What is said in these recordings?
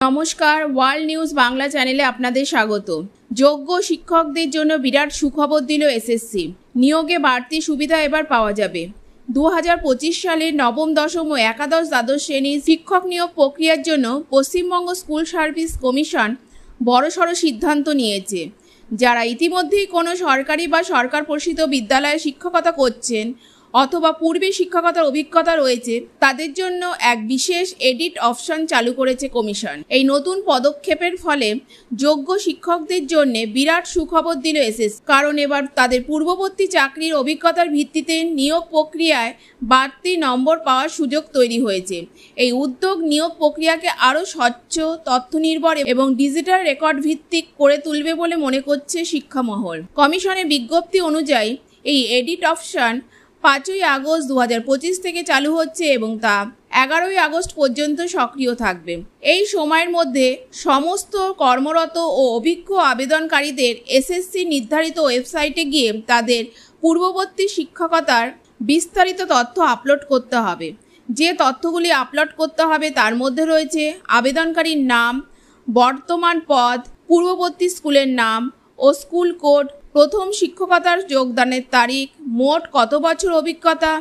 নমস্কার, world news Bangla চ্যানেলে আপনাদের স্বাগত। যোগ্য শিক্ষকদের জন্য বিরাট সুখবর দিল এসএসসি। নিয়োগে বাড়তি সুবিধা এবার পাওয়া যাবে। 2025 সালের নবম, দশম ও একাদশ, দ্বাদশ শ্রেণীর শিক্ষক নিয়োগ প্রক্রিয়ার জন্য পশ্চিমবঙ্গ স্কুল সার্ভিস কমিশন বড়সড় সিদ্ধান্ত নিয়েছে। যারা ইতিমধ্যেই কোনো সরকারি বা সরকার পোষিত বিদ্যালয়ে শিক্ষকতা করছেন অথবা পূর্বে শিক্ষকতার অভিজ্ঞতা রয়েছে, তাদের জন্য এক বিশেষ এডিট অপশন চালু করেছে কমিশন। এই নতুন পদক্ষেপের ফলে যোগ্য শিক্ষকদের জন্য বিরাট সুখবর দিল এসএসসি। কারণ এবার তাদের পূর্ববর্তী চাকরির অভিজ্ঞতার ভিত্তিতে নিয়োগ প্রক্রিয়ায় বাড়তি নম্বর পাওয়ার সুযোগ তৈরি হয়েছে। এই উদ্যোগ নিয়োগ প্রক্রিয়াকে আরও স্বচ্ছ, তথ্যনির্ভর এবং ডিজিটাল রেকর্ড ভিত্তিক করে তুলবে বলে মনে করছে শিক্ষা মহল। কমিশনের বিজ্ঞপ্তি অনুযায়ী এই এডিট অপশন 5ই আগস্ট 2025 থেকে চালু হচ্ছে এবং তা 11ই আগস্ট পর্যন্ত সক্রিয় থাকবে। এই সময়ের মধ্যে সমস্ত কর্মরত ও অভিজ্ঞ আবেদনকারীদের এসএসসি নির্ধারিত ওয়েবসাইটে গিয়ে তাদের পূর্ববর্তী শিক্ষকতার বিস্তারিত তথ্য আপলোড করতে হবে। যে তথ্যগুলি আপলোড করতে হবে তার মধ্যে রয়েছে আবেদনকারীর নাম, বর্তমান পদ, পূর্ববর্তী স্কুলের নাম ও স্কুল কোড, প্রথম শিক্ষকতার যোগদানের তারিখ, মোট কত বছর অভিজ্ঞতা,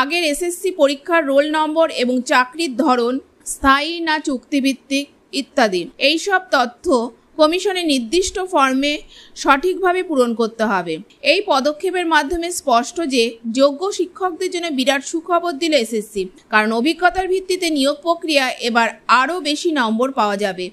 আগের এসএসসি পরীক্ষার রোল নম্বর এবং চাকরির ধরন, স্থায়ী না চুক্তিভিত্তিক ইত্যাদি। এই সব তথ্য কমিশনের নির্দিষ্ট ফর্মে সঠিকভাবে পূরণ করতে হবে। এই পদক্ষেপের মাধ্যমে স্পষ্ট যে যোগ্য শিক্ষকদের জন্য বিরাট সুখবর দিল এসএসসি। কারণ অভিজ্ঞতার ভিত্তিতে নিয়োগ প্রক্রিয়া এবার আরও বেশি নম্বর পাওয়া যাবে।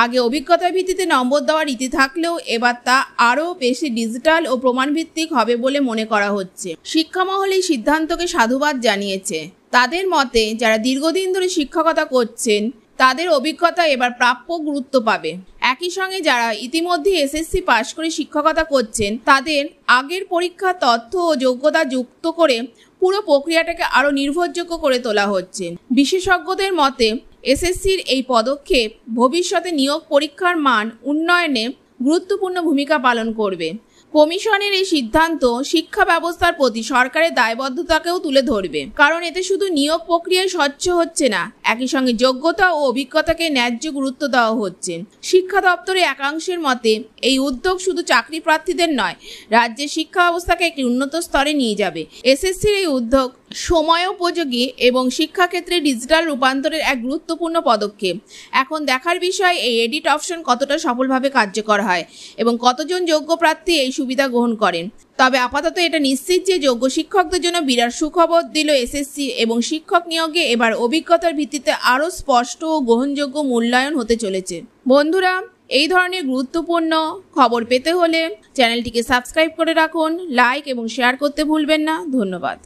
আগে অভিজ্ঞতার ভিত্তিতে নম্বর দেওয়ার রীতি থাকলেও এবার তা আরও বেশি ডিজিটাল ও প্রমাণভিত্তিক হবে বলে মনে করা হচ্ছে। শিক্ষা মহল এই সিদ্ধান্তকে সাধুবাদ জানিয়েছে। তাদের মতে যারা দীর্ঘদিন ধরে শিক্ষকতা করছেন তাদের অভিজ্ঞতা এবার প্রাপ্য গুরুত্ব পাবে। একই সঙ্গে যারা ইতিমধ্যে এসএসসি পাশ করে শিক্ষকতা করছেন তাদের আগের পরীক্ষার তথ্য ও যোগ্যতা যুক্ত করে পুরো প্রক্রিয়াটাকে আরও নির্ভরযোগ্য করে তোলা হচ্ছে। বিশেষজ্ঞদের মতে এসএসসির এই পদক্ষেপ ভবিষ্যতে নিয়োগ পরীক্ষার মান উন্নয়নে গুরুত্বপূর্ণ ভূমিকা পালন করবে। কমিশনের এই সিদ্ধান্ত শিক্ষা ব্যবস্থার প্রতি সরকারের দায়বদ্ধতাকেও তুলে ধরবে। কারণ এতে শুধু নিয়োগ প্রক্রিয়ায় স্বচ্ছ হচ্ছে না, একই সঙ্গে যোগ্যতা ও অভিজ্ঞতাকে ন্যায্য গুরুত্ব দেওয়া হচ্ছে। শিক্ষা দপ্তরের একাংশের মতে এই উদ্যোগ শুধু চাকরি প্রার্থীদের নয়, রাজ্যের শিক্ষা ব্যবস্থাকে একটি উন্নত স্তরে নিয়ে যাবে। এসএসসির এই উদ্যোগ সময়োপযোগী এবং শিক্ষাক্ষেত্রে ডিজিটাল রূপান্তরের এক গুরুত্বপূর্ণ পদক্ষেপ। এখন দেখার বিষয় এই এডিট অপশন কতটা সফলভাবে কার্যকর হয় এবং কতজন যোগ্য প্রার্থী এই সুবিধা গ্রহণ করেন। তবে আপাতত এটা নিশ্চিত যে যোগ্য শিক্ষকদের জন্য বিরাট সুখবর দিল এসএসসি এবং শিক্ষক নিয়োগে এবার অভিজ্ঞতার ভিত্তিতে আরও স্পষ্ট ও গ্রহণযোগ্য মূল্যায়ন হতে চলেছে। বন্ধুরা, এই ধরনের গুরুত্বপূর্ণ খবর পেতে হলে চ্যানেলটিকে সাবস্ক্রাইব করে রাখুন, লাইক এবং শেয়ার করতে ভুলবেন না। ধন্যবাদ।